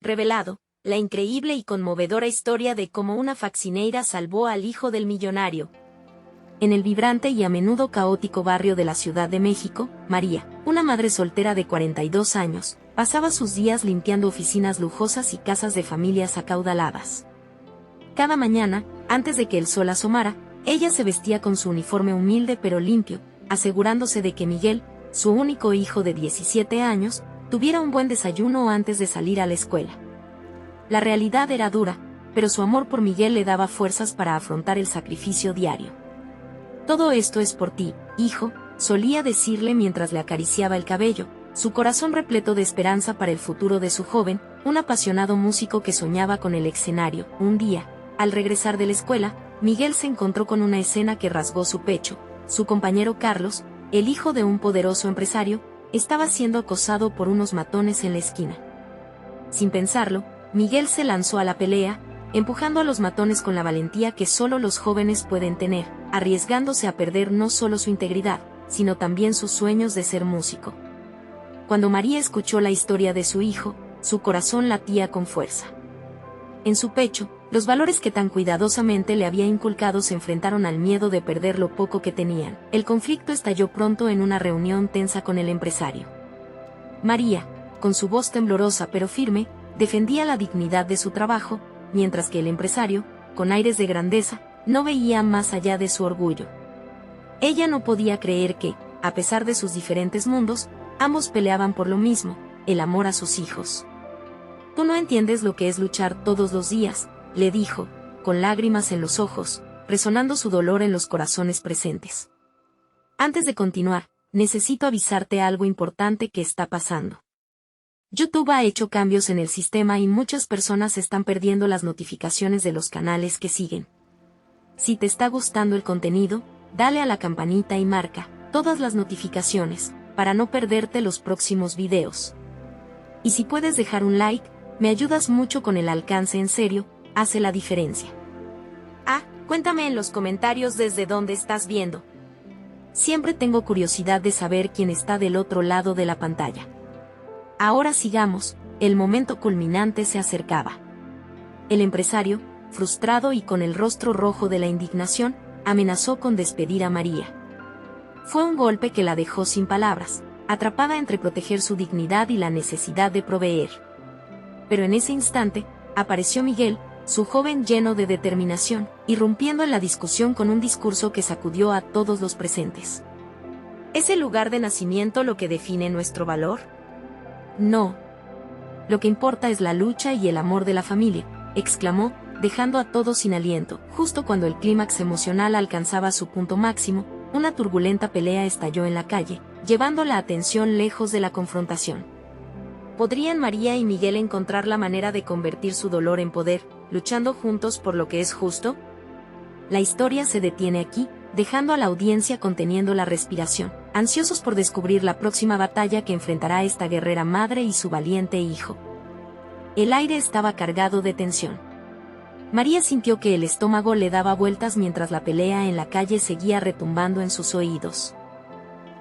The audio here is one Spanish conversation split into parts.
revelado la increíble y conmovedora historia de cómo una faccineira salvó al hijo del millonario. En el vibrante y a menudo caótico barrio de la Ciudad de México, María, una madre soltera de 42 años, pasaba sus días limpiando oficinas lujosas y casas de familias acaudaladas. Cada mañana, antes de que el sol asomara, ella se vestía con su uniforme humilde pero limpio, asegurándose de que Miguel, su único hijo de 17 años, tuviera un buen desayuno antes de salir a la escuela. La realidad era dura, pero su amor por Miguel le daba fuerzas para afrontar el sacrificio diario. «Todo esto es por ti, hijo», solía decirle mientras le acariciaba el cabello, su corazón repleto de esperanza para el futuro de su joven, un apasionado músico que soñaba con el escenario. Un día, al regresar de la escuela, Miguel se encontró con una escena que rasgó su pecho. Su compañero Carlos, el hijo de un poderoso empresario, estaba siendo acosado por unos matones en la esquina. Sin pensarlo, Miguel se lanzó a la pelea, empujando a los matones con la valentía que solo los jóvenes pueden tener, arriesgándose a perder no solo su integridad, sino también sus sueños de ser músico. Cuando María escuchó la historia de su hijo, su corazón latía con fuerza. En su pecho, los valores que tan cuidadosamente le había inculcado se enfrentaron al miedo de perder lo poco que tenían. El conflicto estalló pronto en una reunión tensa con el empresario. María, con su voz temblorosa pero firme, defendía la dignidad de su trabajo, mientras que el empresario, con aires de grandeza, no veía más allá de su orgullo. Ella no podía creer que, a pesar de sus diferentes mundos, ambos peleaban por lo mismo, el amor a sus hijos. «Tú no entiendes lo que es luchar todos los días», le dijo, con lágrimas en los ojos, resonando su dolor en los corazones presentes. «Antes de continuar, necesito avisarte algo importante que está pasando. YouTube ha hecho cambios en el sistema y muchas personas están perdiendo las notificaciones de los canales que siguen. Si te está gustando el contenido, dale a la campanita y marca todas las notificaciones, para no perderte los próximos videos. Y si puedes dejar un like, me ayudas mucho con el alcance, en serio, hace la diferencia. Cuéntame en los comentarios desde dónde estás viendo. Siempre tengo curiosidad de saber quién está del otro lado de la pantalla. Ahora sigamos, el momento culminante se acercaba. El empresario, frustrado y con el rostro rojo de la indignación, amenazó con despedir a María. Fue un golpe que la dejó sin palabras, atrapada entre proteger su dignidad y la necesidad de proveer. Pero en ese instante, apareció Miguel, su joven lleno de determinación, irrumpiendo en la discusión con un discurso que sacudió a todos los presentes. ¿Es el lugar de nacimiento lo que define nuestro valor? No. Lo que importa es la lucha y el amor de la familia, exclamó, dejando a todos sin aliento. Justo cuando el clímax emocional alcanzaba su punto máximo, una turbulenta pelea estalló en la calle, llevando la atención lejos de la confrontación. ¿Podrían María y Miguel encontrar la manera de convertir su dolor en poder, luchando juntos por lo que es justo? La historia se detiene aquí, dejando a la audiencia conteniendo la respiración, ansiosos por descubrir la próxima batalla que enfrentará esta guerrera madre y su valiente hijo. El aire estaba cargado de tensión. María sintió que el estómago le daba vueltas mientras la pelea en la calle seguía retumbando en sus oídos.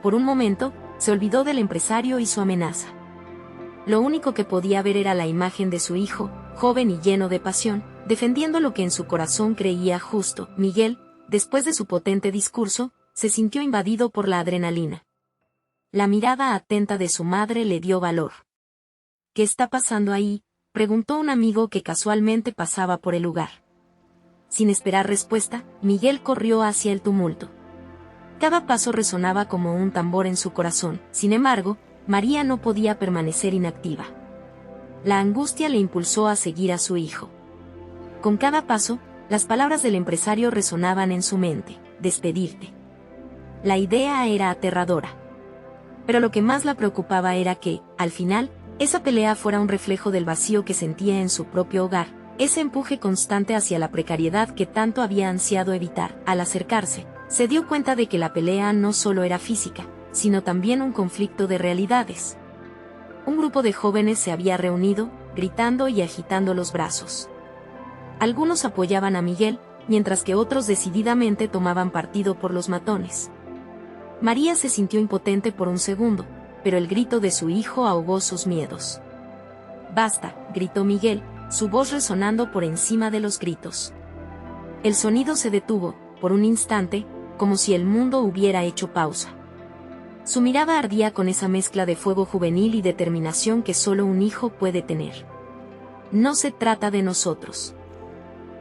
Por un momento, se olvidó del empresario y su amenaza. Lo único que podía ver era la imagen de su hijo, joven y lleno de pasión, defendiendo lo que en su corazón creía justo. Miguel, después de su potente discurso, se sintió invadido por la adrenalina. La mirada atenta de su madre le dio valor. «¿Qué está pasando ahí?», preguntó un amigo que casualmente pasaba por el lugar. Sin esperar respuesta, Miguel corrió hacia el tumulto. Cada paso resonaba como un tambor en su corazón. Sin embargo, María no podía permanecer inactiva. La angustia le impulsó a seguir a su hijo. Con cada paso, las palabras del empresario resonaban en su mente: despedirte. La idea era aterradora. Pero lo que más la preocupaba era que, al final, esa pelea fuera un reflejo del vacío que sentía en su propio hogar, ese empuje constante hacia la precariedad que tanto había ansiado evitar. Al acercarse, se dio cuenta de que la pelea no solo era física, sino también un conflicto de realidades. Un grupo de jóvenes se había reunido, gritando y agitando los brazos. Algunos apoyaban a Miguel, mientras que otros decididamente tomaban partido por los matones. María se sintió impotente por un segundo, pero el grito de su hijo ahogó sus miedos. Basta, gritó Miguel, su voz resonando por encima de los gritos. El sonido se detuvo, por un instante, como si el mundo hubiera hecho pausa. Su mirada ardía con esa mezcla de fuego juvenil y determinación que solo un hijo puede tener. No se trata de nosotros.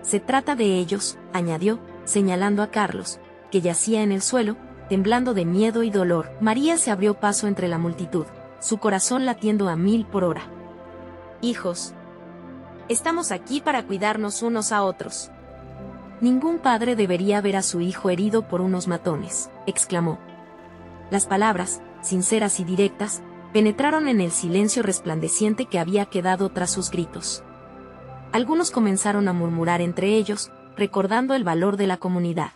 Se trata de ellos, añadió, señalando a Carlos, que yacía en el suelo, temblando de miedo y dolor. María se abrió paso entre la multitud, su corazón latiendo a 1000 por hora. Hijos. Estamos aquí para cuidarnos unos a otros. Ningún padre debería ver a su hijo herido por unos matones, exclamó. Las palabras, sinceras y directas, penetraron en el silencio resplandeciente que había quedado tras sus gritos. Algunos comenzaron a murmurar entre ellos, recordando el valor de la comunidad.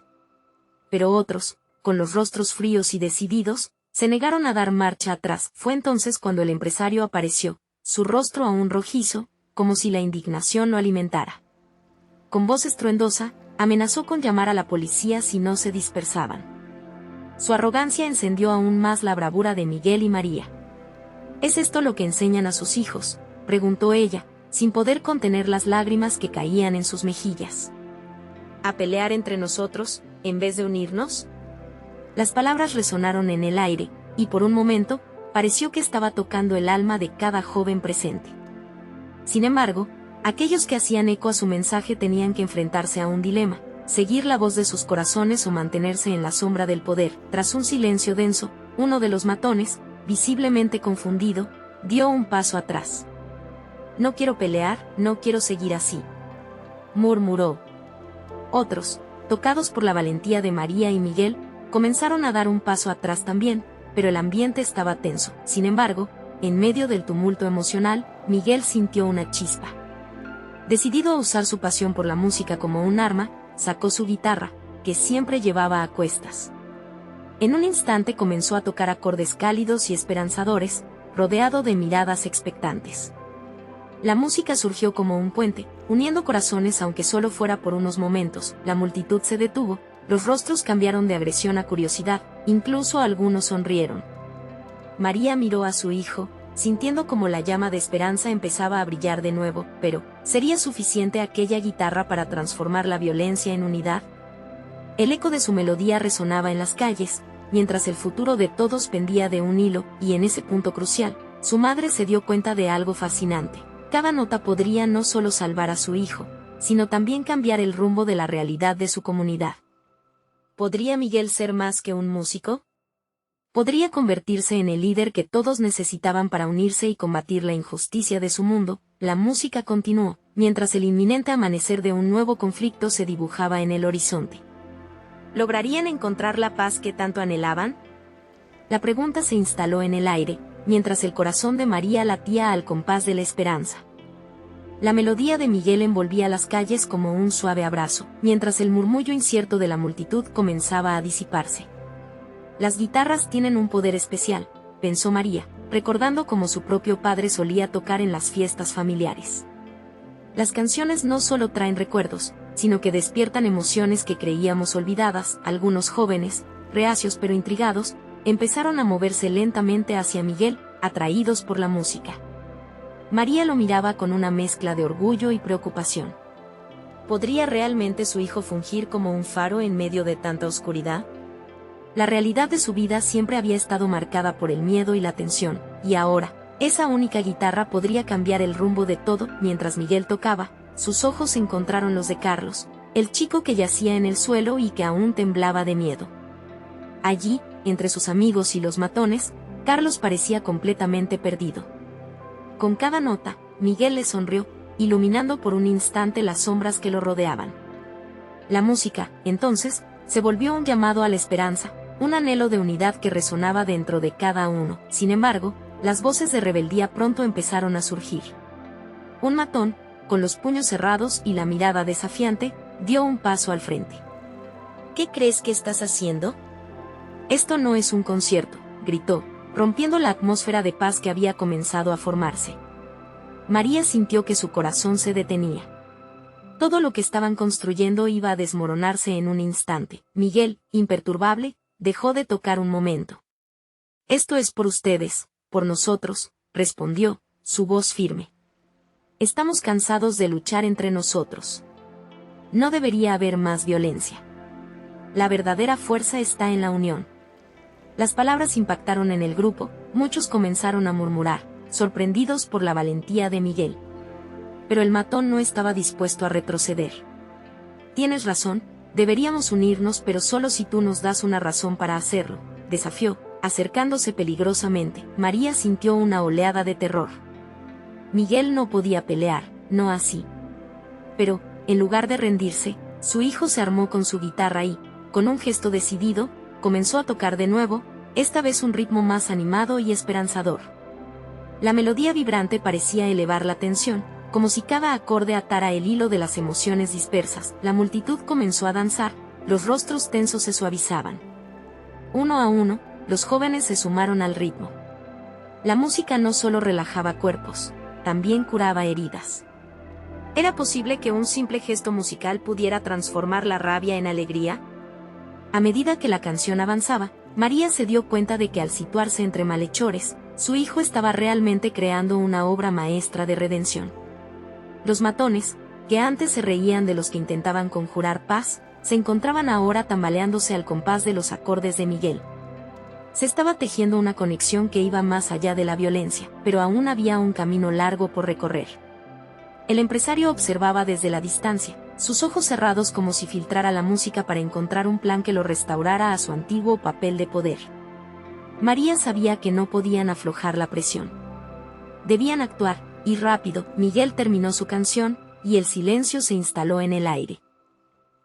Pero otros, con los rostros fríos y decididos, se negaron a dar marcha atrás. Fue entonces cuando el empresario apareció, su rostro aún rojizo, como si la indignación lo alimentara. Con voz estruendosa, amenazó con llamar a la policía si no se dispersaban. Su arrogancia encendió aún más la bravura de Miguel y María. ¿Es esto lo que enseñan a sus hijos?, preguntó ella, sin poder contener las lágrimas que caían en sus mejillas. ¿A pelear entre nosotros, en vez de unirnos? Las palabras resonaron en el aire, y por un momento, pareció que estaba tocando el alma de cada joven presente. Sin embargo, aquellos que hacían eco a su mensaje tenían que enfrentarse a un dilema: seguir la voz de sus corazones o mantenerse en la sombra del poder. Tras un silencio denso, uno de los matones, visiblemente confundido, dio un paso atrás. No quiero pelear, no quiero seguir así, murmuró. Otros, tocados por la valentía de María y Miguel, comenzaron a dar un paso atrás también, pero el ambiente estaba tenso. Sin embargo, en medio del tumulto emocional, Miguel sintió una chispa. Decidido a usar su pasión por la música como un arma, sacó su guitarra, que siempre llevaba a cuestas. En un instante comenzó a tocar acordes cálidos y esperanzadores, rodeado de miradas expectantes. La música surgió como un puente, uniendo corazones aunque solo fuera por unos momentos. La multitud se detuvo, los rostros cambiaron de agresión a curiosidad, incluso algunos sonrieron. María miró a su hijo, sintiendo como la llama de esperanza empezaba a brillar de nuevo, pero ¿sería suficiente aquella guitarra para transformar la violencia en unidad? El eco de su melodía resonaba en las calles, mientras el futuro de todos pendía de un hilo, y en ese punto crucial, su madre se dio cuenta de algo fascinante. Cada nota podría no solo salvar a su hijo, sino también cambiar el rumbo de la realidad de su comunidad. ¿Podría Miguel ser más que un músico? ¿Podría convertirse en el líder que todos necesitaban para unirse y combatir la injusticia de su mundo? La música continuó, mientras el inminente amanecer de un nuevo conflicto se dibujaba en el horizonte. ¿Lograrían encontrar la paz que tanto anhelaban? La pregunta se instaló en el aire, mientras el corazón de María latía al compás de la esperanza. La melodía de Miguel envolvía las calles como un suave abrazo, mientras el murmullo incierto de la multitud comenzaba a disiparse. Las guitarras tienen un poder especial, pensó María, recordando cómo su propio padre solía tocar en las fiestas familiares. Las canciones no solo traen recuerdos, sino que despiertan emociones que creíamos olvidadas. Algunos jóvenes, reacios pero intrigados, empezaron a moverse lentamente hacia Miguel, atraídos por la música. María lo miraba con una mezcla de orgullo y preocupación. ¿Podría realmente su hijo fungir como un faro en medio de tanta oscuridad? La realidad de su vida siempre había estado marcada por el miedo y la tensión, y ahora, esa única guitarra podría cambiar el rumbo de todo. Mientras Miguel tocaba, sus ojos encontraron los de Carlos, el chico que yacía en el suelo y que aún temblaba de miedo. Allí, entre sus amigos y los matones, Carlos parecía completamente perdido. Con cada nota, Miguel le sonrió, iluminando por un instante las sombras que lo rodeaban. La música, entonces, se volvió un llamado a la esperanza, un anhelo de unidad que resonaba dentro de cada uno. Sin embargo, las voces de rebeldía pronto empezaron a surgir. Un matón, con los puños cerrados y la mirada desafiante, dio un paso al frente. ¿Qué crees que estás haciendo? Esto no es un concierto, gritó, rompiendo la atmósfera de paz que había comenzado a formarse. María sintió que su corazón se detenía. Todo lo que estaban construyendo iba a desmoronarse en un instante. Miguel, imperturbable, dejó de tocar un momento. Esto es por ustedes, por nosotros, respondió, su voz firme. estamos cansados de luchar entre nosotros. No debería haber más violencia. La verdadera fuerza está en la unión. Las palabras impactaron en el grupo, muchos comenzaron a murmurar, sorprendidos por la valentía de Miguel. Pero el matón no estaba dispuesto a retroceder. Tienes razón, deberíamos unirnos, pero solo si tú nos das una razón para hacerlo, desafió, acercándose peligrosamente. María sintió una oleada de terror. Miguel no podía pelear, no así. Pero, en lugar de rendirse, su hijo se armó con su guitarra y, con un gesto decidido, comenzó a tocar de nuevo, esta vez un ritmo más animado y esperanzador. La melodía vibrante parecía elevar la tensión, como si cada acorde atara el hilo de las emociones dispersas. La multitud comenzó a danzar, los rostros tensos se suavizaban. Uno a uno, los jóvenes se sumaron al ritmo. La música no solo relajaba cuerpos, también curaba heridas. ¿Era posible que un simple gesto musical pudiera transformar la rabia en alegría? A medida que la canción avanzaba, María se dio cuenta de que al situarse entre malhechores, su hijo estaba realmente creando una obra maestra de redención. Los matones, que antes se reían de los que intentaban conjurar paz, se encontraban ahora tambaleándose al compás de los acordes de Miguel. Se estaba tejiendo una conexión que iba más allá de la violencia, pero aún había un camino largo por recorrer. El empresario observaba desde la distancia, sus ojos cerrados como si filtrara la música para encontrar un plan que lo restaurara a su antiguo papel de poder. María sabía que no podían aflojar la presión. Debían actuar, y rápido. Miguel terminó su canción, y el silencio se instaló en el aire.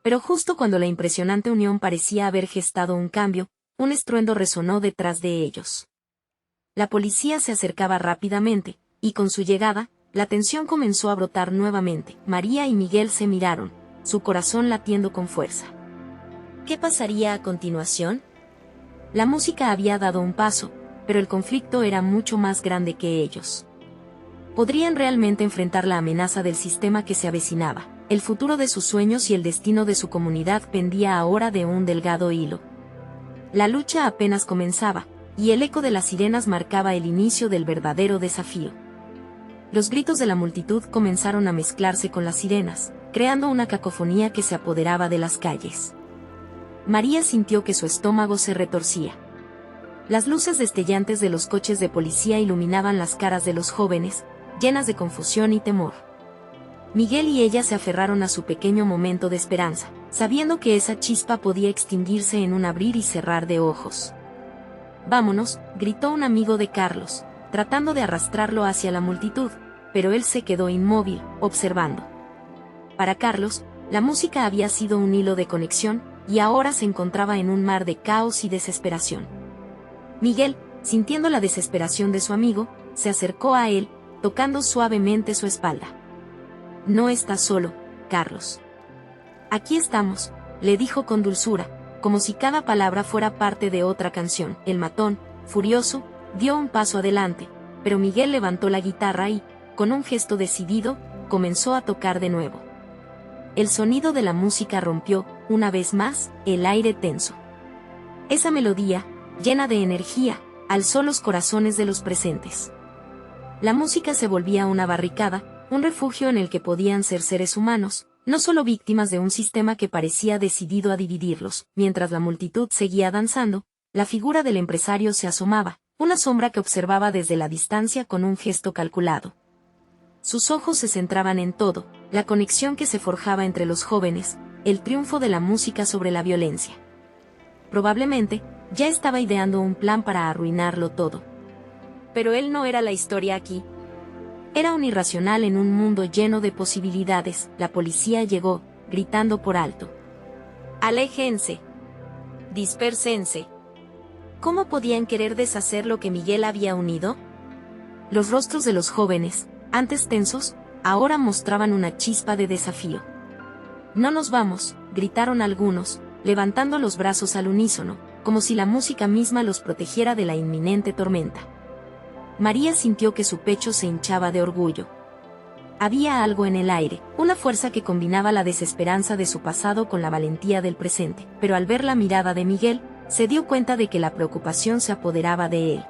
Pero justo cuando la impresionante unión parecía haber gestado un cambio, un estruendo resonó detrás de ellos. La policía se acercaba rápidamente, y con su llegada, la tensión comenzó a brotar nuevamente. María y Miguel se miraron, su corazón latiendo con fuerza. ¿Qué pasaría a continuación? La música había dado un paso, pero el conflicto era mucho más grande que ellos. ¿Podrían realmente enfrentar la amenaza del sistema que se avecinaba? El futuro de sus sueños y el destino de su comunidad pendía ahora de un delgado hilo. La lucha apenas comenzaba, y el eco de las sirenas marcaba el inicio del verdadero desafío. Los gritos de la multitud comenzaron a mezclarse con las sirenas, creando una cacofonía que se apoderaba de las calles. María sintió que su estómago se retorcía. Las luces destellantes de los coches de policía iluminaban las caras de los jóvenes, llenas de confusión y temor. Miguel y ella se aferraron a su pequeño momento de esperanza, sabiendo que esa chispa podía extinguirse en un abrir y cerrar de ojos. «Vámonos», gritó un amigo de Carlos, tratando de arrastrarlo hacia la multitud, pero él se quedó inmóvil, observando. Para Carlos, la música había sido un hilo de conexión, y ahora se encontraba en un mar de caos y desesperación. Miguel, sintiendo la desesperación de su amigo, se acercó a él, tocando suavemente su espalda. «No estás solo, Carlos. Aquí estamos», le dijo con dulzura, como si cada palabra fuera parte de otra canción. El matón, furioso, dio un paso adelante, pero Miguel levantó la guitarra y, con un gesto decidido, comenzó a tocar de nuevo. El sonido de la música rompió, una vez más, el aire tenso. Esa melodía, llena de energía, alzó los corazones de los presentes. La música se volvía una barricada, un refugio en el que podían ser seres humanos, no solo víctimas de un sistema que parecía decidido a dividirlos. Mientras la multitud seguía danzando, la figura del empresario se asomaba, una sombra que observaba desde la distancia con un gesto calculado. Sus ojos se centraban en todo, la conexión que se forjaba entre los jóvenes, el triunfo de la música sobre la violencia. Probablemente, ya estaba ideando un plan para arruinarlo todo. Pero él no era la historia aquí. Era un irracional en un mundo lleno de posibilidades. La policía llegó, gritando por alto. «Aléjense. Dispérsense». ¿Cómo podían querer deshacer lo que Miguel había unido? Los rostros de los jóvenes, antes tensos, ahora mostraban una chispa de desafío. «No nos vamos», gritaron algunos, levantando los brazos al unísono, como si la música misma los protegiera de la inminente tormenta. María sintió que su pecho se hinchaba de orgullo. Había algo en el aire, una fuerza que combinaba la desesperanza de su pasado con la valentía del presente, pero al ver la mirada de Miguel, se dio cuenta de que la preocupación se apoderaba de él.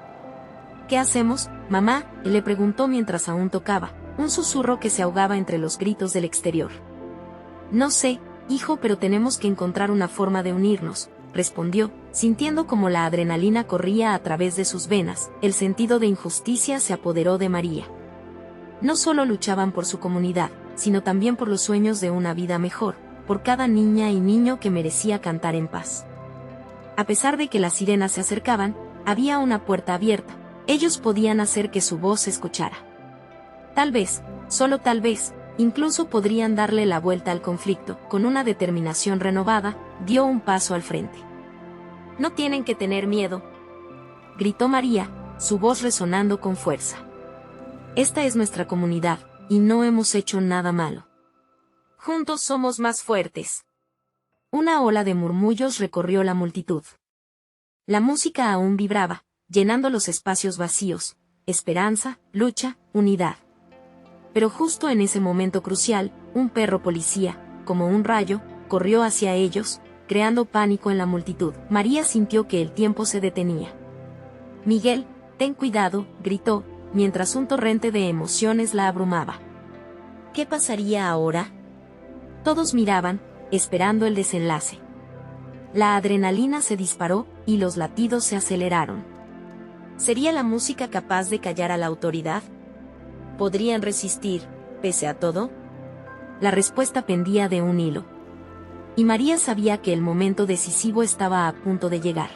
«¿Qué hacemos, mamá?», le preguntó mientras aún tocaba, un susurro que se ahogaba entre los gritos del exterior. No sé, hijo, pero tenemos que encontrar una forma de unirnos, respondió, sintiendo como la adrenalina corría a través de sus venas. El sentido de injusticia se apoderó de María. No solo luchaban por su comunidad, sino también por los sueños de una vida mejor, por cada niña y niño que merecía cantar en paz. A pesar de que las sirenas se acercaban, había una puerta abierta. Ellos podían hacer que su voz se escuchara. Tal vez, solo tal vez, incluso podrían darle la vuelta al conflicto. Con una determinación renovada, dio un paso al frente. No tienen que tener miedo, gritó María, su voz resonando con fuerza. Esta es nuestra comunidad, y no hemos hecho nada malo. Juntos somos más fuertes. Una ola de murmullos recorrió la multitud. La música aún vibraba, llenando los espacios vacíos. Esperanza, lucha, unidad. Pero justo en ese momento crucial, un perro policía, como un rayo, corrió hacia ellos, creando pánico en la multitud. María sintió que el tiempo se detenía. Miguel, ten cuidado, gritó, mientras un torrente de emociones la abrumaba. ¿Qué pasaría ahora? Todos miraban, esperando el desenlace. La adrenalina se disparó, y los latidos se aceleraron. ¿Sería la música capaz de callar a la autoridad? ¿Podrían resistir, pese a todo? La respuesta pendía de un hilo. Y María sabía que el momento decisivo estaba a punto de llegar.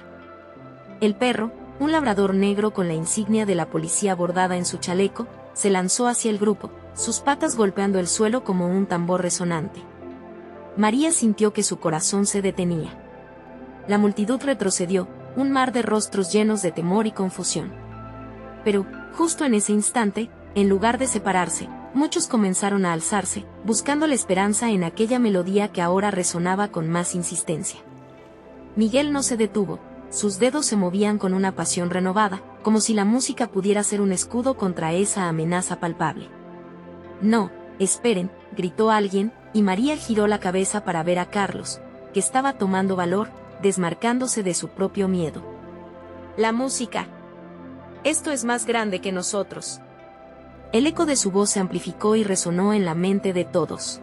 El perro, un labrador negro con la insignia de la policía bordada en su chaleco, se lanzó hacia el grupo, sus patas golpeando el suelo como un tambor resonante. María sintió que su corazón se detenía. La multitud retrocedió, un mar de rostros llenos de temor y confusión. Pero, justo en ese instante, en lugar de separarse, muchos comenzaron a alzarse, buscando la esperanza en aquella melodía que ahora resonaba con más insistencia. Miguel no se detuvo, sus dedos se movían con una pasión renovada, como si la música pudiera ser un escudo contra esa amenaza palpable. No, esperen, gritó alguien, y María giró la cabeza para ver a Carlos, que estaba tomando valor, desmarcándose de su propio miedo. La música. Esto es más grande que nosotros. El eco de su voz se amplificó y resonó en la mente de todos.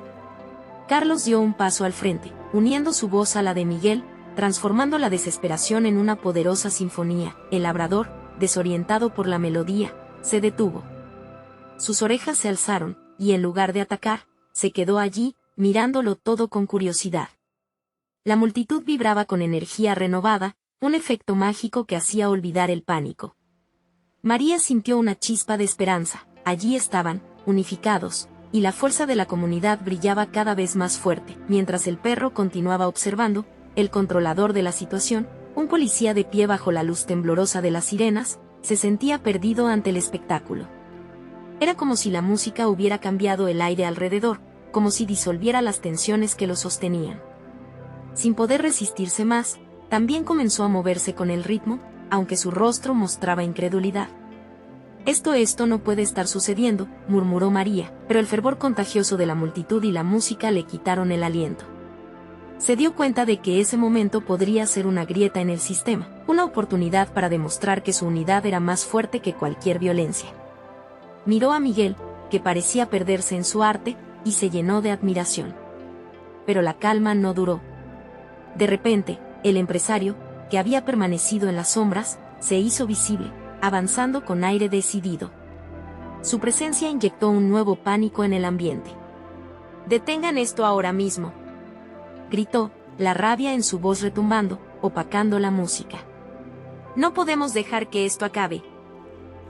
Carlos dio un paso al frente, uniendo su voz a la de Miguel, transformando la desesperación en una poderosa sinfonía. El labrador, desorientado por la melodía, se detuvo. Sus orejas se alzaron, y en lugar de atacar, se quedó allí, mirándolo todo con curiosidad. La multitud vibraba con energía renovada, un efecto mágico que hacía olvidar el pánico. María sintió una chispa de esperanza. Allí estaban, unificados, y la fuerza de la comunidad brillaba cada vez más fuerte. Mientras el perro continuaba observando, el controlador de la situación, un policía de pie bajo la luz temblorosa de las sirenas, se sentía perdido ante el espectáculo. Era como si la música hubiera cambiado el aire alrededor, como si disolviera las tensiones que lo sostenían. Sin poder resistirse más, también comenzó a moverse con el ritmo, aunque su rostro mostraba incredulidad. Esto no puede estar sucediendo, murmuró María, pero el fervor contagioso de la multitud y la música le quitaron el aliento. Se dio cuenta de que ese momento podría ser una grieta en el sistema, una oportunidad para demostrar que su unidad era más fuerte que cualquier violencia. Miró a Miguel, que parecía perderse en su arte, y se llenó de admiración. Pero la calma no duró. De repente, el empresario, que había permanecido en las sombras, se hizo visible, avanzando con aire decidido. Su presencia inyectó un nuevo pánico en el ambiente. «Detengan esto ahora mismo», gritó, la rabia en su voz retumbando, opacando la música. «No podemos dejar que esto acabe».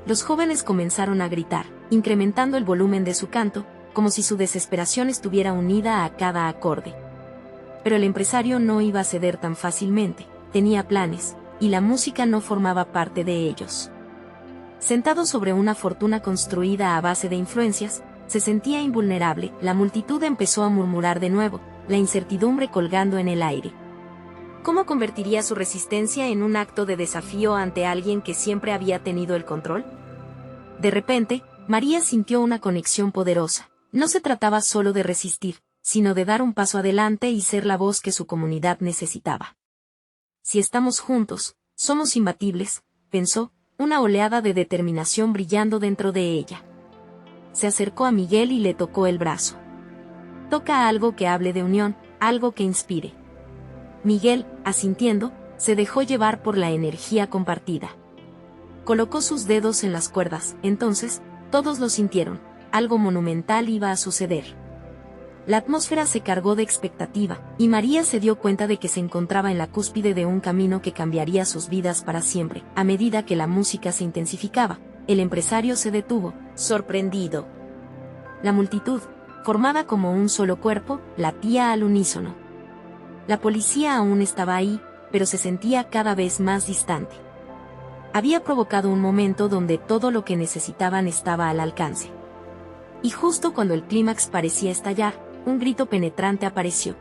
Los jóvenes comenzaron a gritar, incrementando el volumen de su canto, como si su desesperación estuviera unida a cada acorde. Pero el empresario no iba a ceder tan fácilmente, tenía planes, y la música no formaba parte de ellos. Sentado sobre una fortuna construida a base de influencias, se sentía invulnerable. La multitud empezó a murmurar de nuevo, la incertidumbre colgando en el aire. ¿Cómo convertiría su resistencia en un acto de desafío ante alguien que siempre había tenido el control? De repente, María sintió una conexión poderosa. No se trataba solo de resistir, sino de dar un paso adelante y ser la voz que su comunidad necesitaba. Si estamos juntos, somos imbatibles, pensó, una oleada de determinación brillando dentro de ella. se acercó a Miguel y le tocó el brazo. Toca algo que hable de unión, algo que inspire. Miguel, asintiendo, se dejó llevar por la energía compartida. Colocó sus dedos en las cuerdas, entonces, todos lo sintieron, algo monumental iba a suceder. La atmósfera se cargó de expectativa, y María se dio cuenta de que se encontraba en la cúspide de un camino que cambiaría sus vidas para siempre. A medida que la música se intensificaba, el empresario se detuvo, sorprendido. La multitud, formada como un solo cuerpo, latía al unísono. La policía aún estaba ahí, pero se sentía cada vez más distante. Había provocado un momento donde todo lo que necesitaban estaba al alcance. Y justo cuando el clímax parecía estallar, un grito penetrante apareció.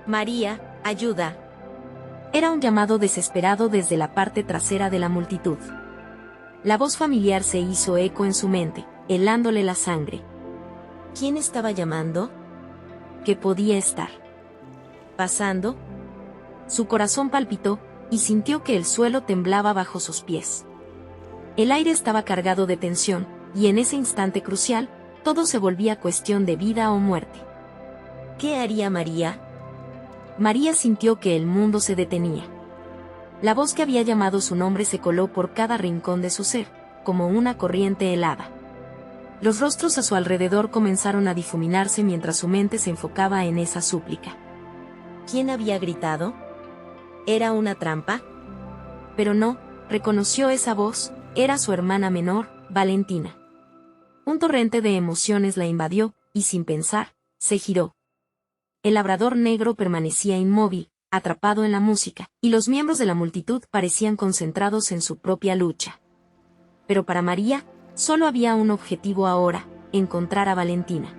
«María, ayuda». Era un llamado desesperado desde la parte trasera de la multitud. La voz familiar se hizo eco en su mente, helándole la sangre. ¿Quién estaba llamando? ¿Qué podía estar pasando? Su corazón palpitó, y sintió que el suelo temblaba bajo sus pies. El aire estaba cargado de tensión, y en ese instante crucial, todo se volvía cuestión de vida o muerte. ¿Qué haría María? María sintió que el mundo se detenía. La voz que había llamado su nombre se coló por cada rincón de su ser, como una corriente helada. Los rostros a su alrededor comenzaron a difuminarse mientras su mente se enfocaba en esa súplica. ¿Quién había gritado? ¿Era una trampa? Pero no, reconoció esa voz, era su hermana menor, Valentina. Un torrente de emociones la invadió, y sin pensar, se giró. El labrador negro permanecía inmóvil, atrapado en la música, y los miembros de la multitud parecían concentrados en su propia lucha. Pero para María, solo había un objetivo ahora, encontrar a Valentina.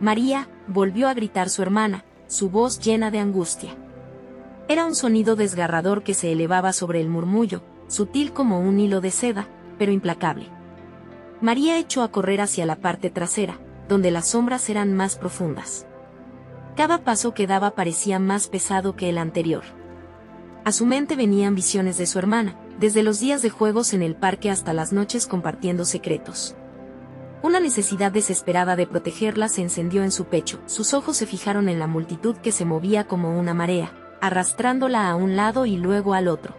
María, volvió a gritar su hermana, su voz llena de angustia. Era un sonido desgarrador que se elevaba sobre el murmullo, sutil como un hilo de seda, pero implacable. María echó a correr hacia la parte trasera, donde las sombras eran más profundas. Cada paso que daba parecía más pesado que el anterior. A su mente venían visiones de su hermana, desde los días de juegos en el parque hasta las noches compartiendo secretos. Una necesidad desesperada de protegerla se encendió en su pecho, sus ojos se fijaron en la multitud que se movía como una marea, arrastrándola a un lado y luego al otro.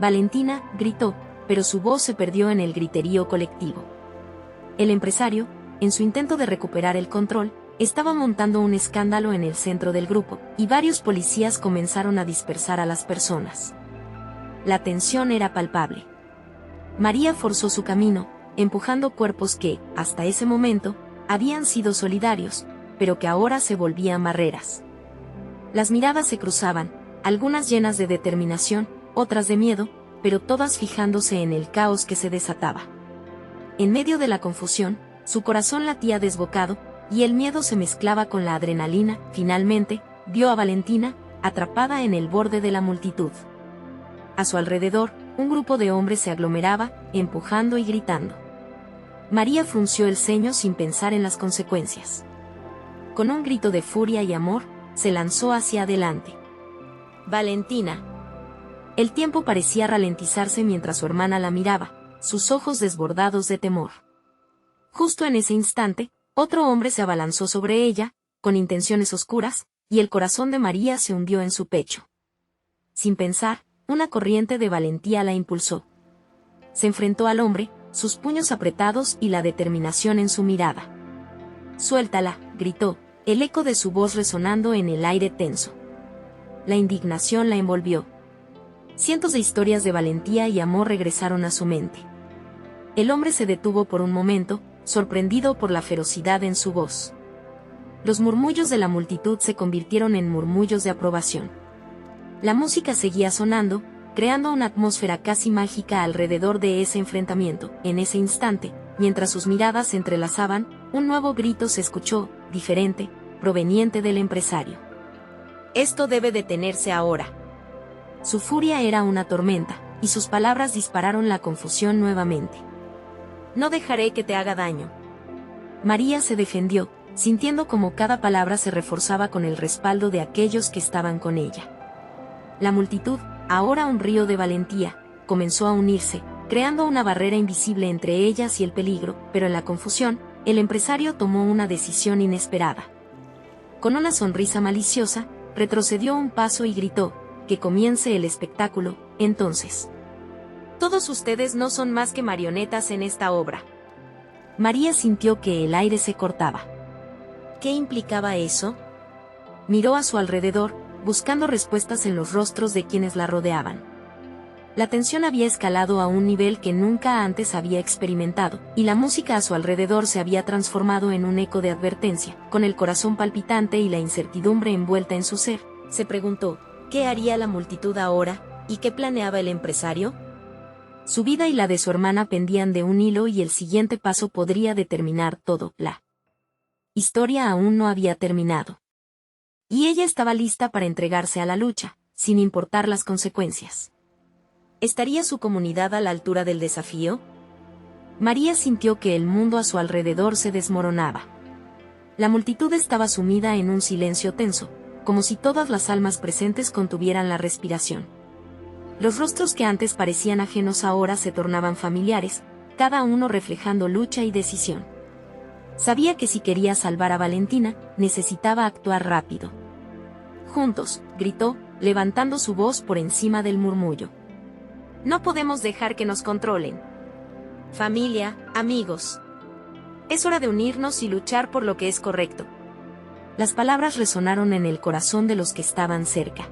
Valentina, gritó, pero su voz se perdió en el griterío colectivo. El empresario, en su intento de recuperar el control, estaba montando un escándalo en el centro del grupo, y varios policías comenzaron a dispersar a las personas. La tensión era palpable. María forzó su camino, empujando cuerpos que, hasta ese momento, habían sido solidarios, pero que ahora se volvían barreras. Las miradas se cruzaban, algunas llenas de determinación, otras de miedo, pero todas fijándose en el caos que se desataba. En medio de la confusión, su corazón latía desbocado, y el miedo se mezclaba con la adrenalina. Finalmente, vio a Valentina, atrapada en el borde de la multitud. A su alrededor, un grupo de hombres se aglomeraba, empujando y gritando. María frunció el ceño sin pensar en las consecuencias. Con un grito de furia y amor, se lanzó hacia adelante. Valentina. El tiempo parecía ralentizarse mientras su hermana la miraba, sus ojos desbordados de temor. Justo en ese instante, otro hombre se abalanzó sobre ella, con intenciones oscuras, y el corazón de María se hundió en su pecho. Sin pensar, una corriente de valentía la impulsó. Se enfrentó al hombre, sus puños apretados y la determinación en su mirada. «Suéltala», gritó, el eco de su voz resonando en el aire tenso. La indignación la envolvió. Cientos de historias de valentía y amor regresaron a su mente. El hombre se detuvo por un momento, sorprendido por la ferocidad en su voz. Los murmullos de la multitud se convirtieron en murmullos de aprobación. La música seguía sonando, creando una atmósfera casi mágica alrededor de ese enfrentamiento. En ese instante, mientras sus miradas se entrelazaban, un nuevo grito se escuchó, diferente, proveniente del empresario. «Esto debe detenerse ahora». Su furia era una tormenta, y sus palabras dispararon la confusión nuevamente. «No dejaré que te haga daño». María se defendió, sintiendo como cada palabra se reforzaba con el respaldo de aquellos que estaban con ella. La multitud, ahora un río de valentía, comenzó a unirse, creando una barrera invisible entre ellas y el peligro, pero en la confusión, el empresario tomó una decisión inesperada. Con una sonrisa maliciosa, retrocedió un paso y gritó: «Que comience el espectáculo, entonces. Todos ustedes no son más que marionetas en esta obra». María sintió que el aire se cortaba. ¿Qué implicaba eso? Miró a su alrededor, buscando respuestas en los rostros de quienes la rodeaban. La tensión había escalado a un nivel que nunca antes había experimentado, y la música a su alrededor se había transformado en un eco de advertencia. Con el corazón palpitante y la incertidumbre envuelta en su ser, se preguntó, ¿qué haría la multitud ahora, y qué planeaba el empresario? Su vida y la de su hermana pendían de un hilo y el siguiente paso podría determinar todo. La historia aún no había terminado. Y ella estaba lista para entregarse a la lucha, sin importar las consecuencias. ¿Estaría su comunidad a la altura del desafío? María sintió que el mundo a su alrededor se desmoronaba. La multitud estaba sumida en un silencio tenso, como si todas las almas presentes contuvieran la respiración. Los rostros que antes parecían ajenos ahora se tornaban familiares, cada uno reflejando lucha y decisión. Sabía que si quería salvar a Valentina, necesitaba actuar rápido. «Juntos», gritó, levantando su voz por encima del murmullo. «No podemos dejar que nos controlen. Familia, amigos. Es hora de unirnos y luchar por lo que es correcto». Las palabras resonaron en el corazón de los que estaban cerca.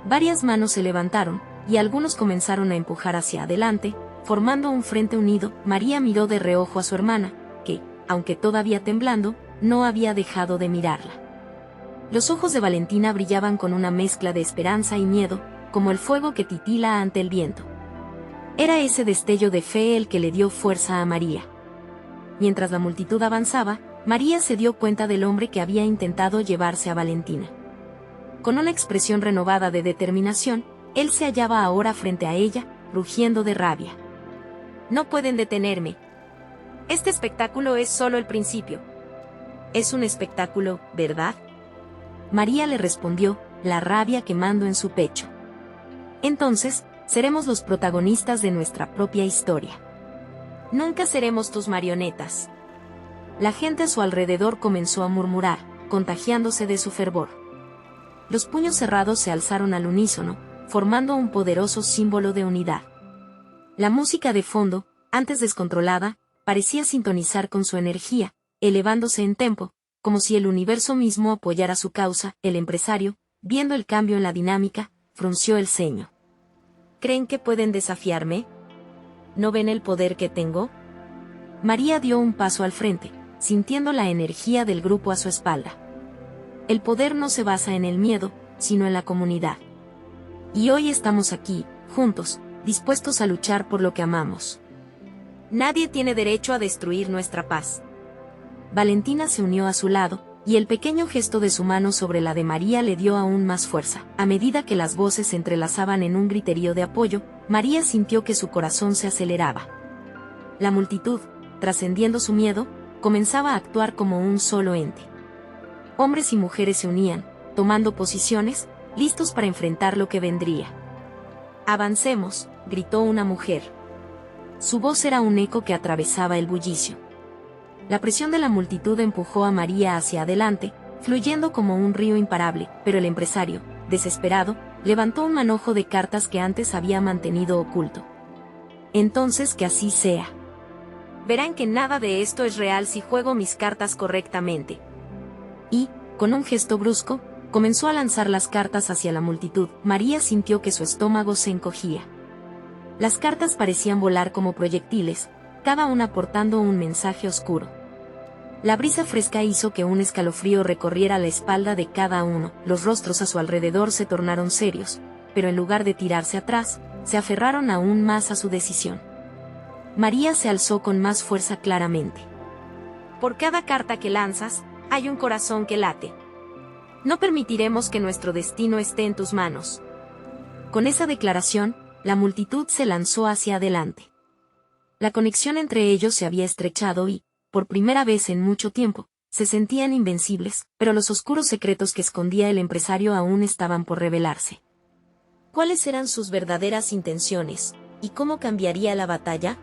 Varias manos se levantaron, y algunos comenzaron a empujar hacia adelante, formando un frente unido. María miró de reojo a su hermana, que, aunque todavía temblando, no había dejado de mirarla. Los ojos de Valentina brillaban con una mezcla de esperanza y miedo, como el fuego que titila ante el viento. Era ese destello de fe el que le dio fuerza a María. Mientras la multitud avanzaba, María se dio cuenta del hombre que había intentado llevarse a Valentina. Con una expresión renovada de determinación, él se hallaba ahora frente a ella, rugiendo de rabia. «No pueden detenerme. Este espectáculo es solo el principio». «Es un espectáculo, ¿verdad?». María le respondió, la rabia quemando en su pecho. «Entonces, seremos los protagonistas de nuestra propia historia. Nunca seremos tus marionetas». La gente a su alrededor comenzó a murmurar, contagiándose de su fervor. Los puños cerrados se alzaron al unísono, formando un poderoso símbolo de unidad. La música de fondo, antes descontrolada, parecía sintonizar con su energía, elevándose en tempo, como si el universo mismo apoyara su causa. El empresario, viendo el cambio en la dinámica, frunció el ceño. «¿Creen que pueden desafiarme? ¿No ven el poder que tengo?». María dio un paso al frente, sintiendo la energía del grupo a su espalda. El poder no se basa en el miedo, sino en la comunidad. Y hoy estamos aquí, juntos, dispuestos a luchar por lo que amamos. Nadie tiene derecho a destruir nuestra paz. Valentina se unió a su lado, y el pequeño gesto de su mano sobre la de María le dio aún más fuerza. A medida que las voces se entrelazaban en un griterío de apoyo, María sintió que su corazón se aceleraba. La multitud, trascendiendo su miedo, comenzaba a actuar como un solo ente. Hombres y mujeres se unían, tomando posiciones, listos para enfrentar lo que vendría. «Avancemos», gritó una mujer. Su voz era un eco que atravesaba el bullicio. La presión de la multitud empujó a María hacia adelante, fluyendo como un río imparable, pero el empresario, desesperado, levantó un manojo de cartas que antes había mantenido oculto. «Entonces que así sea. Verán que nada de esto es real si juego mis cartas correctamente». Y, con un gesto brusco, comenzó a lanzar las cartas hacia la multitud. María sintió que su estómago se encogía. Las cartas parecían volar como proyectiles, cada una portando un mensaje oscuro. La brisa fresca hizo que un escalofrío recorriera la espalda de cada uno. Los rostros a su alrededor se tornaron serios, pero en lugar de tirarse atrás, se aferraron aún más a su decisión. María se alzó con más fuerza claramente. «Por cada carta que lanzas, hay un corazón que late. No permitiremos que nuestro destino esté en tus manos». Con esa declaración, la multitud se lanzó hacia adelante. La conexión entre ellos se había estrechado y, por primera vez en mucho tiempo, se sentían invencibles, pero los oscuros secretos que escondía el empresario aún estaban por revelarse. ¿Cuáles eran sus verdaderas intenciones? ¿Y cómo cambiaría la batalla?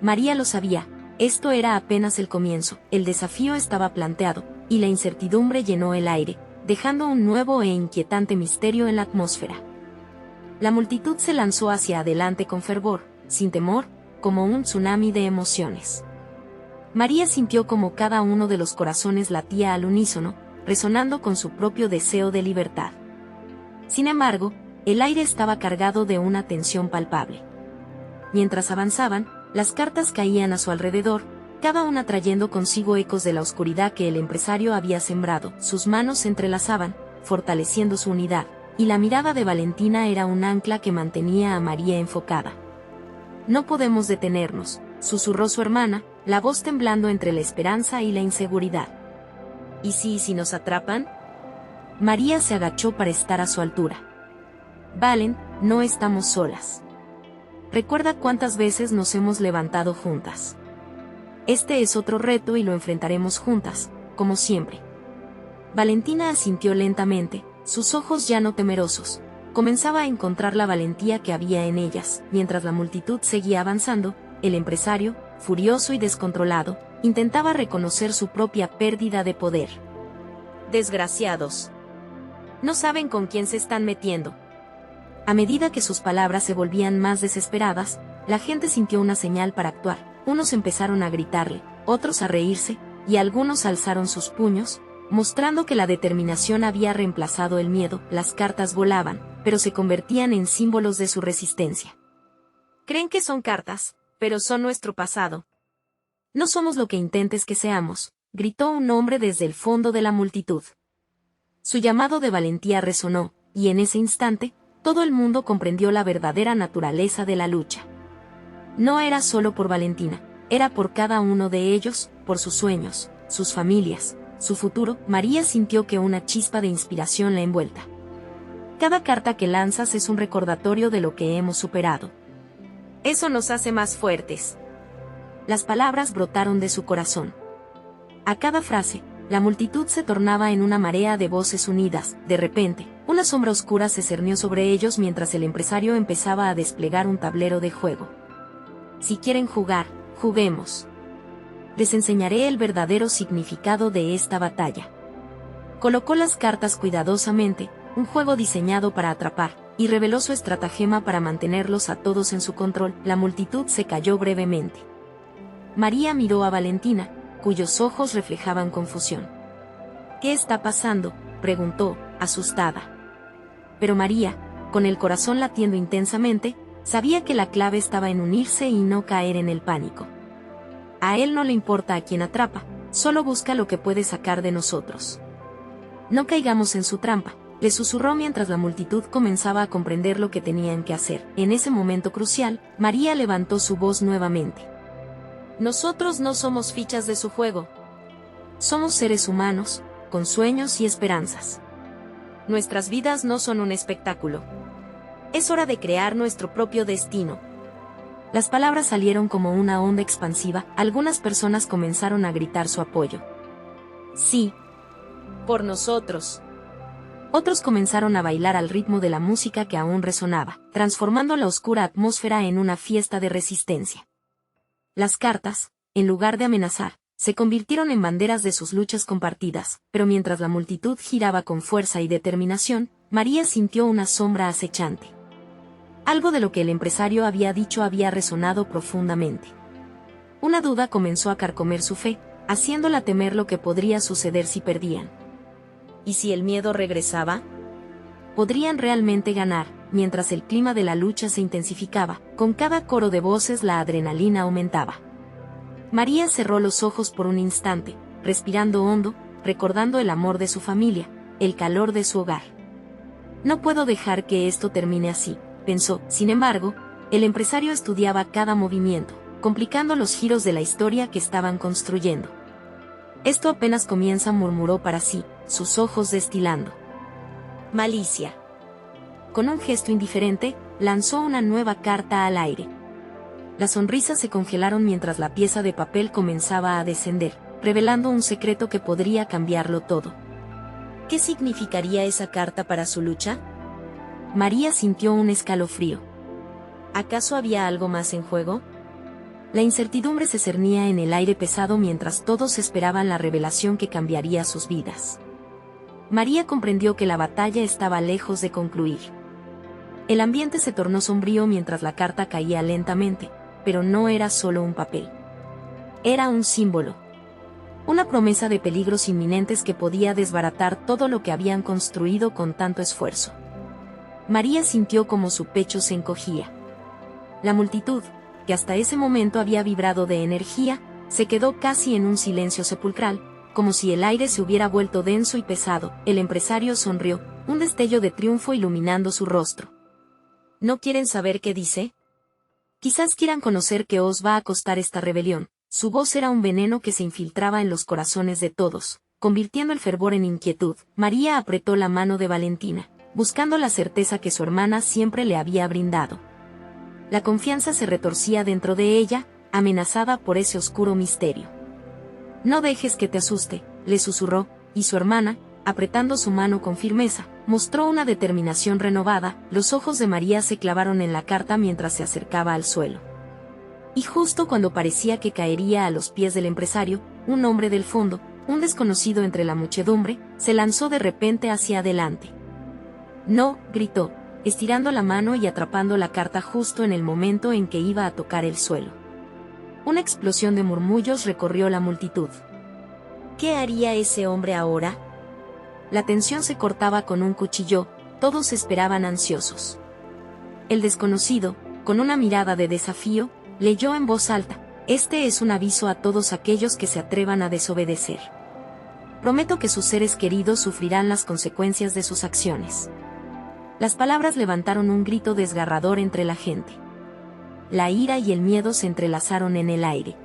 María lo sabía. Esto era apenas el comienzo, el desafío estaba planteado, y la incertidumbre llenó el aire, dejando un nuevo e inquietante misterio en la atmósfera. La multitud se lanzó hacia adelante con fervor, sin temor, como un tsunami de emociones. María sintió como cada uno de los corazones latía al unísono, resonando con su propio deseo de libertad. Sin embargo, el aire estaba cargado de una tensión palpable. Mientras avanzaban, las cartas caían a su alrededor, cada una trayendo consigo ecos de la oscuridad que el empresario había sembrado. Sus manos se entrelazaban, fortaleciendo su unidad, y la mirada de Valentina era un ancla que mantenía a María enfocada. «No podemos detenernos», susurró su hermana, la voz temblando entre la esperanza y la inseguridad. «¿Y si nos atrapan?». María se agachó para estar a su altura. «Valen, no estamos solas. Recuerda cuántas veces nos hemos levantado juntas. Este es otro reto y lo enfrentaremos juntas, como siempre». Valentina asintió lentamente, sus ojos ya no temerosos. Comenzaba a encontrar la valentía que había en ellas. Mientras la multitud seguía avanzando, el empresario, furioso y descontrolado, intentaba reconocer su propia pérdida de poder. «Desgraciados. No saben con quién se están metiendo». A medida que sus palabras se volvían más desesperadas, la gente sintió una señal para actuar. Unos empezaron a gritarle, otros a reírse, y algunos alzaron sus puños, mostrando que la determinación había reemplazado el miedo. Las cartas volaban, pero se convertían en símbolos de su resistencia. «Creen que son cartas, pero son nuestro pasado. No somos lo que intentes que seamos», gritó un hombre desde el fondo de la multitud. Su llamado de valentía resonó, y en ese instante, todo el mundo comprendió la verdadera naturaleza de la lucha. No era solo por Valentina, era por cada uno de ellos, por sus sueños, sus familias, su futuro. María sintió que una chispa de inspiración la envuelta. «Cada carta que lanzas es un recordatorio de lo que hemos superado. Eso nos hace más fuertes». Las palabras brotaron de su corazón. A cada frase, la multitud se tornaba en una marea de voces unidas. De repente, una sombra oscura se cernió sobre ellos mientras el empresario empezaba a desplegar un tablero de juego. «Si quieren jugar, juguemos. Les enseñaré el verdadero significado de esta batalla». Colocó las cartas cuidadosamente, un juego diseñado para atrapar, y reveló su estratagema para mantenerlos a todos en su control. La multitud se calló brevemente. María miró a Valentina, cuyos ojos reflejaban confusión. «¿Qué está pasando?», preguntó, asustada. Pero María, con el corazón latiendo intensamente, sabía que la clave estaba en unirse y no caer en el pánico. A él no le importa a quién atrapa, solo busca lo que puede sacar de nosotros. «No caigamos en su trampa», le susurró mientras la multitud comenzaba a comprender lo que tenían que hacer. En ese momento crucial, María levantó su voz nuevamente. «Nosotros no somos fichas de su juego. Somos seres humanos, con sueños y esperanzas. Nuestras vidas no son un espectáculo. Es hora de crear nuestro propio destino». Las palabras salieron como una onda expansiva. Algunas personas comenzaron a gritar su apoyo. «Sí. Por nosotros». Otros comenzaron a bailar al ritmo de la música que aún resonaba, transformando la oscura atmósfera en una fiesta de resistencia. Las cartas, en lugar de amenazar, se convirtieron en banderas de sus luchas compartidas, pero mientras la multitud giraba con fuerza y determinación, María sintió una sombra acechante. Algo de lo que el empresario había dicho había resonado profundamente. Una duda comenzó a carcomer su fe, haciéndola temer lo que podría suceder si perdían. ¿Y si el miedo regresaba? ¿Podrían realmente ganar? Mientras el clima de la lucha se intensificaba, con cada coro de voces la adrenalina aumentaba. María cerró los ojos por un instante, respirando hondo, recordando el amor de su familia, el calor de su hogar. «No puedo dejar que esto termine así», pensó. Sin embargo, el empresario estudiaba cada movimiento, complicando los giros de la historia que estaban construyendo. «Esto apenas comienza», murmuró para sí, sus ojos destilando malicia. Con un gesto indiferente, lanzó una nueva carta al aire. Las sonrisas se congelaron mientras la pieza de papel comenzaba a descender, revelando un secreto que podría cambiarlo todo. ¿Qué significaría esa carta para su lucha? María sintió un escalofrío. ¿Acaso había algo más en juego? La incertidumbre se cernía en el aire pesado mientras todos esperaban la revelación que cambiaría sus vidas. María comprendió que la batalla estaba lejos de concluir. El ambiente se tornó sombrío mientras la carta caía lentamente, pero no era solo un papel. Era un símbolo. Una promesa de peligros inminentes que podía desbaratar todo lo que habían construido con tanto esfuerzo. María sintió como su pecho se encogía. La multitud, que hasta ese momento había vibrado de energía, se quedó casi en un silencio sepulcral, como si el aire se hubiera vuelto denso y pesado. El empresario sonrió, un destello de triunfo iluminando su rostro. ¿No quieren saber qué dice? Quizás quieran conocer qué os va a costar esta rebelión. Su voz era un veneno que se infiltraba en los corazones de todos, convirtiendo el fervor en inquietud. María apretó la mano de Valentina, buscando la certeza que su hermana siempre le había brindado. La confianza se retorcía dentro de ella, amenazada por ese oscuro misterio. No dejes que te asuste, le susurró, y su hermana, apretando su mano con firmeza, mostró una determinación renovada. Los ojos de María se clavaron en la carta mientras se acercaba al suelo. Y justo cuando parecía que caería a los pies del empresario, un hombre del fondo, un desconocido entre la muchedumbre, se lanzó de repente hacia adelante. «No», gritó, estirando la mano y atrapando la carta justo en el momento en que iba a tocar el suelo. Una explosión de murmullos recorrió la multitud. ¿Qué haría ese hombre ahora? La tensión se cortaba con un cuchillo, todos esperaban ansiosos. El desconocido, con una mirada de desafío, leyó en voz alta: «Este es un aviso a todos aquellos que se atrevan a desobedecer. Prometo que sus seres queridos sufrirán las consecuencias de sus acciones». Las palabras levantaron un grito desgarrador entre la gente. La ira y el miedo se entrelazaron en el aire.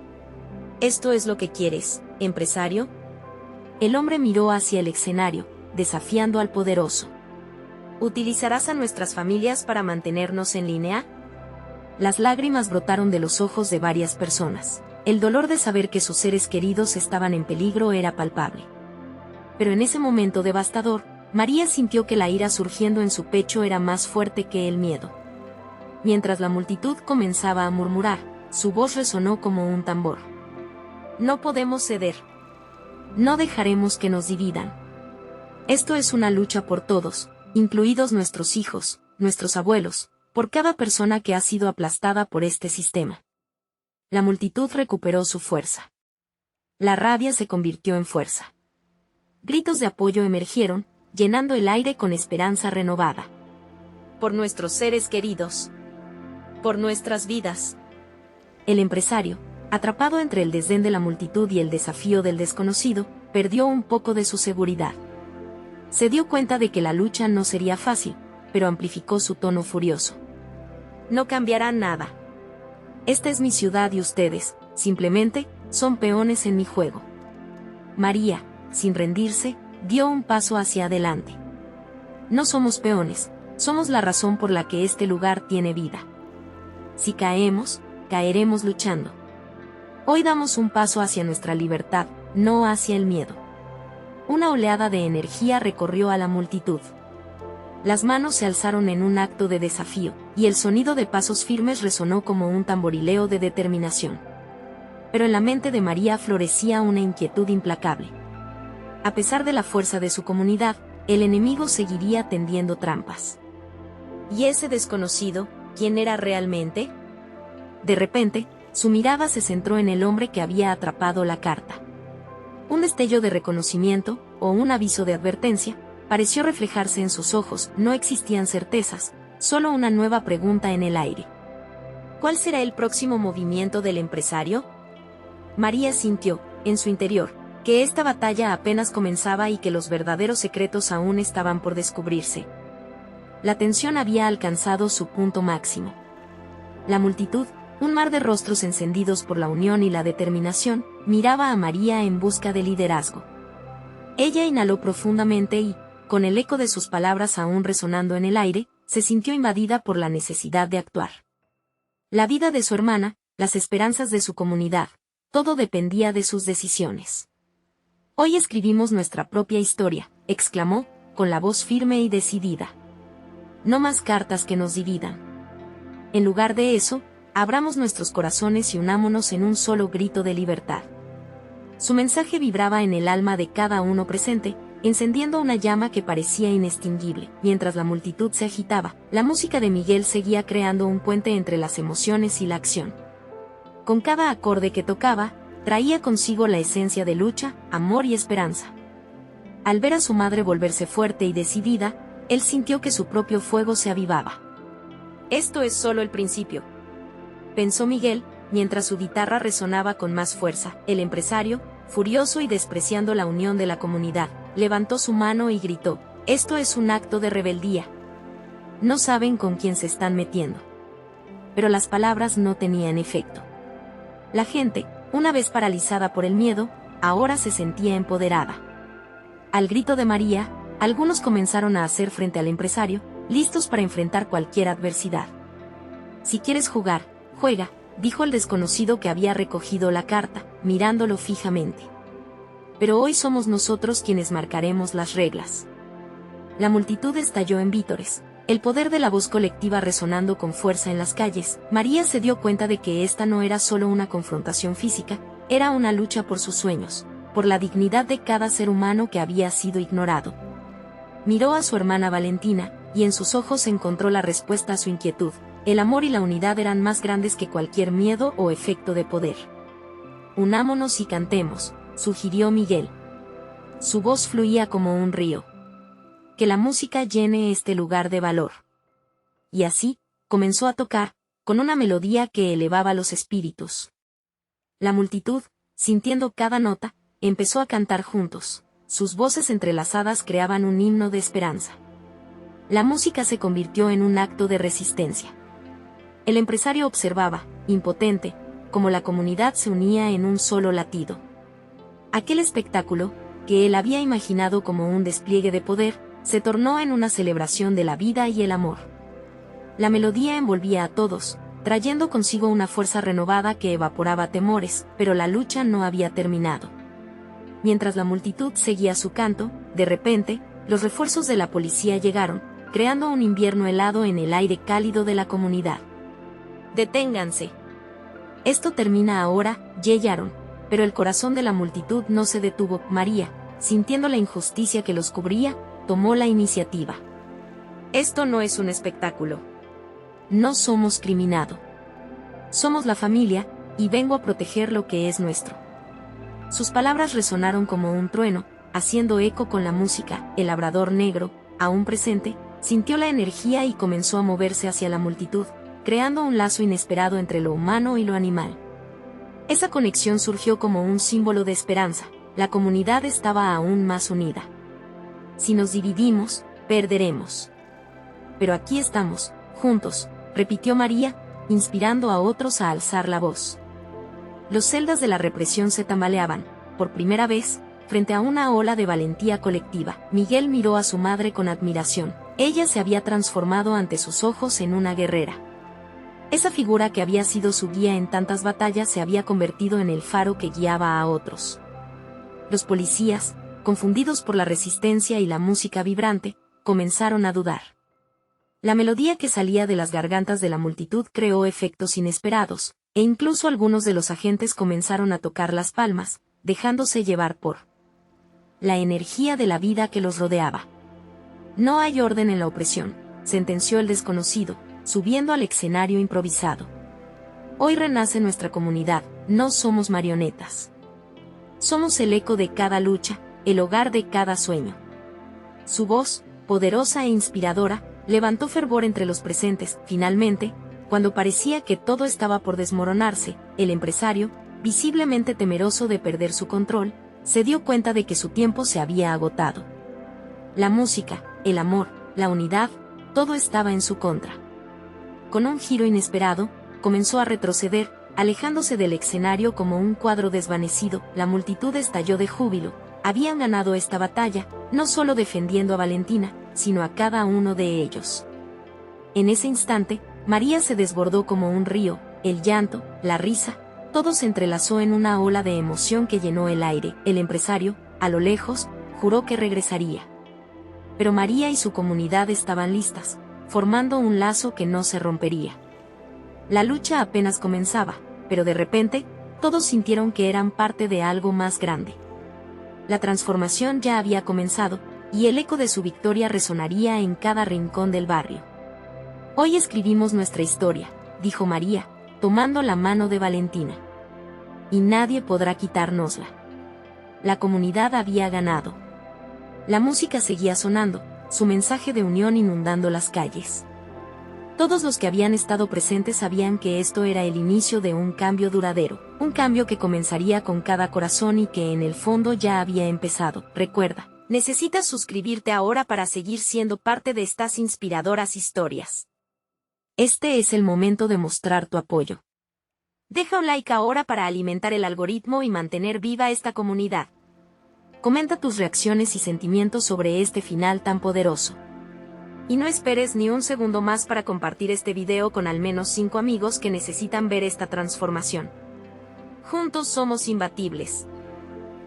¿Esto es lo que quieres, empresario? El hombre miró hacia el escenario, desafiando al poderoso. ¿Utilizarás a nuestras familias para mantenernos en línea? Las lágrimas brotaron de los ojos de varias personas. El dolor de saber que sus seres queridos estaban en peligro era palpable. Pero en ese momento devastador, María sintió que la ira surgiendo en su pecho era más fuerte que el miedo. Mientras la multitud comenzaba a murmurar, su voz resonó como un tambor. No podemos ceder. No dejaremos que nos dividan. Esto es una lucha por todos, incluidos nuestros hijos, nuestros abuelos, por cada persona que ha sido aplastada por este sistema. La multitud recuperó su fuerza. La rabia se convirtió en fuerza. Gritos de apoyo emergieron, llenando el aire con esperanza renovada. Por nuestros seres queridos. Por nuestras vidas. El empresario, atrapado entre el desdén de la multitud y el desafío del desconocido, perdió un poco de su seguridad. Se dio cuenta de que la lucha no sería fácil, pero amplificó su tono furioso. No cambiará nada. Esta es mi ciudad y ustedes, simplemente, son peones en mi juego. María, sin rendirse, dio un paso hacia adelante. No somos peones, somos la razón por la que este lugar tiene vida. Si caemos, caeremos luchando. Hoy damos un paso hacia nuestra libertad, no hacia el miedo. Una oleada de energía recorrió a la multitud. Las manos se alzaron en un acto de desafío, y el sonido de pasos firmes resonó como un tamborileo de determinación. Pero en la mente de María florecía una inquietud implacable. A pesar de la fuerza de su comunidad, el enemigo seguiría tendiendo trampas. ¿Y ese desconocido, quién era realmente? De repente, su mirada se centró en el hombre que había atrapado la carta. Un destello de reconocimiento, o un aviso de advertencia, pareció reflejarse en sus ojos. No existían certezas, solo una nueva pregunta en el aire. ¿Cuál será el próximo movimiento del empresario? María sintió, en su interior, que esta batalla apenas comenzaba y que los verdaderos secretos aún estaban por descubrirse. La tensión había alcanzado su punto máximo. La multitud, un mar de rostros encendidos por la unión y la determinación, miraba a María en busca de liderazgo. Ella inhaló profundamente y, con el eco de sus palabras aún resonando en el aire, se sintió invadida por la necesidad de actuar. La vida de su hermana, las esperanzas de su comunidad, todo dependía de sus decisiones. «Hoy escribimos nuestra propia historia», exclamó, con la voz firme y decidida. «No más cartas que nos dividan. En lugar de eso, abramos nuestros corazones y unámonos en un solo grito de libertad. Su mensaje vibraba en el alma de cada uno presente, encendiendo una llama que parecía inextinguible. Mientras la multitud se agitaba, la música de Miguel seguía creando un puente entre las emociones y la acción. Con cada acorde que tocaba, traía consigo la esencia de lucha, amor y esperanza. Al ver a su madre volverse fuerte y decidida, él sintió que su propio fuego se avivaba. Esto es solo el principio, pensó Miguel, mientras su guitarra resonaba con más fuerza. El empresario, furioso y despreciando la unión de la comunidad, levantó su mano y gritó: «Esto es un acto de rebeldía. No saben con quién se están metiendo». Pero las palabras no tenían efecto. La gente, una vez paralizada por el miedo, ahora se sentía empoderada. Al grito de María, algunos comenzaron a hacer frente al empresario, listos para enfrentar cualquier adversidad. «Si quieres jugar, juega», dijo el desconocido que había recogido la carta, mirándolo fijamente. «Pero hoy somos nosotros quienes marcaremos las reglas». La multitud estalló en vítores, el poder de la voz colectiva resonando con fuerza en las calles. María se dio cuenta de que esta no era solo una confrontación física, era una lucha por sus sueños, por la dignidad de cada ser humano que había sido ignorado. Miró a su hermana Valentina, y en sus ojos encontró la respuesta a su inquietud. El amor y la unidad eran más grandes que cualquier miedo o efecto de poder. «Unámonos y cantemos», sugirió Miguel. Su voz fluía como un río. «Que la música llene este lugar de valor». Y así, comenzó a tocar, con una melodía que elevaba los espíritus. La multitud, sintiendo cada nota, empezó a cantar juntos. Sus voces entrelazadas creaban un himno de esperanza. La música se convirtió en un acto de resistencia. El empresario observaba, impotente, cómo la comunidad se unía en un solo latido. Aquel espectáculo, que él había imaginado como un despliegue de poder, se tornó en una celebración de la vida y el amor. La melodía envolvía a todos, trayendo consigo una fuerza renovada que evaporaba temores, pero la lucha no había terminado. Mientras la multitud seguía su canto, de repente, los refuerzos de la policía llegaron, creando un invierno helado en el aire cálido de la comunidad. «Deténganse. Esto termina ahora», yellaron, pero el corazón de la multitud no se detuvo. María, sintiendo la injusticia que los cubría, tomó la iniciativa. «Esto no es un espectáculo. No somos criminado. Somos la familia, y vengo a proteger lo que es nuestro». Sus palabras resonaron como un trueno, haciendo eco con la música. El labrador negro, aún presente, sintió la energía y comenzó a moverse hacia la multitud, creando un lazo inesperado entre lo humano y lo animal. Esa conexión surgió como un símbolo de esperanza. La comunidad estaba aún más unida. «Si nos dividimos, perderemos. Pero aquí estamos, juntos», repitió María, inspirando a otros a alzar la voz. Los celdas de la represión se tambaleaban, por primera vez, frente a una ola de valentía colectiva. Miguel miró a su madre con admiración. Ella se había transformado ante sus ojos en una guerrera. Esa figura que había sido su guía en tantas batallas se había convertido en el faro que guiaba a otros. Los policías, confundidos por la resistencia y la música vibrante, comenzaron a dudar. La melodía que salía de las gargantas de la multitud creó efectos inesperados, e incluso algunos de los agentes comenzaron a tocar las palmas, dejándose llevar por la energía de la vida que los rodeaba. «No hay orden en la opresión», sentenció el desconocido, subiendo al escenario improvisado. «Hoy renace nuestra comunidad, no somos marionetas. Somos el eco de cada lucha, el hogar de cada sueño». Su voz, poderosa e inspiradora, levantó fervor entre los presentes. Finalmente, cuando parecía que todo estaba por desmoronarse, el empresario, visiblemente temeroso de perder su control, se dio cuenta de que su tiempo se había agotado. La música, el amor, la unidad, todo estaba en su contra. Con un giro inesperado, comenzó a retroceder, alejándose del escenario como un cuadro desvanecido. La multitud estalló de júbilo. Habían ganado esta batalla, no solo defendiendo a Valentina, sino a cada uno de ellos. En ese instante, María se desbordó como un río, el llanto, la risa, todo se entrelazó en una ola de emoción que llenó el aire. El empresario, a lo lejos, juró que regresaría. Pero María y su comunidad estaban listas, formando un lazo que no se rompería. La lucha apenas comenzaba, pero de repente, todos sintieron que eran parte de algo más grande. La transformación ya había comenzado, y el eco de su victoria resonaría en cada rincón del barrio. Hoy escribimos nuestra historia, dijo María, tomando la mano de Valentina. Y nadie podrá quitárnosla. La comunidad había ganado. La música seguía sonando, su mensaje de unión inundando las calles. Todos los que habían estado presentes sabían que esto era el inicio de un cambio duradero, un cambio que comenzaría con cada corazón y que en el fondo ya había empezado. Recuerda, necesitas suscribirte ahora para seguir siendo parte de estas inspiradoras historias. Este es el momento de mostrar tu apoyo. Deja un like ahora para alimentar el algoritmo y mantener viva esta comunidad. Comenta tus reacciones y sentimientos sobre este final tan poderoso. Y no esperes ni un segundo más para compartir este video con al menos 5 amigos que necesitan ver esta transformación. Juntos somos imbatibles.